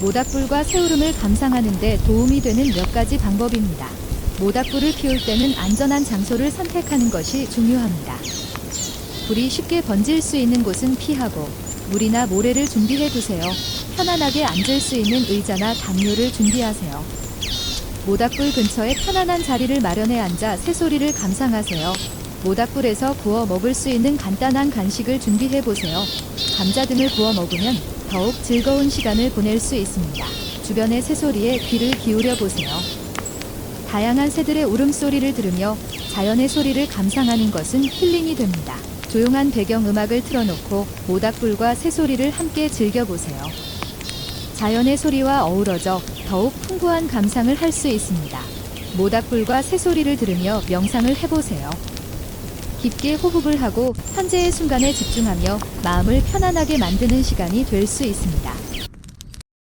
모닥불과 새우름을 감상하는 데 도움이 되는 몇 가지 방법입니다. 모닥불을 피울 때는 안전한 장소를 선택하는 것이 중요합니다. 불이 쉽게 번질 수 있는 곳은 피하고 물이나 모래를 준비해 두세요. 편안하게 앉을 수 있는 의자나 담요를 준비하세요. 모닥불 근처에 편안한 자리를 마련해 앉아 새소리를 감상하세요. 모닥불에서 구워 먹을 수 있는 간단한 간식을 준비해 보세요. 감자 등을 구워 먹으면 더욱 즐거운 시간을 보낼 수 있습니다. 주변의 새소리에 귀를 기울여 보세요. 다양한 새들의 울음소리를 들으며 자연의 소리를 감상하는 것은 힐링이 됩니다. 조용한 배경음악을 틀어놓고 모닥불과 새소리를 함께 즐겨보세요. 자연의 소리와 어우러져 더욱 풍부한 감상을 할 수 있습니다. 모닥불과 새소리를 들으며 명상을 해보세요. 깊게 호흡을 하고 현재의 순간에 집중하며 마음을 편안하게 만드는 시간이 될 수 있습니다.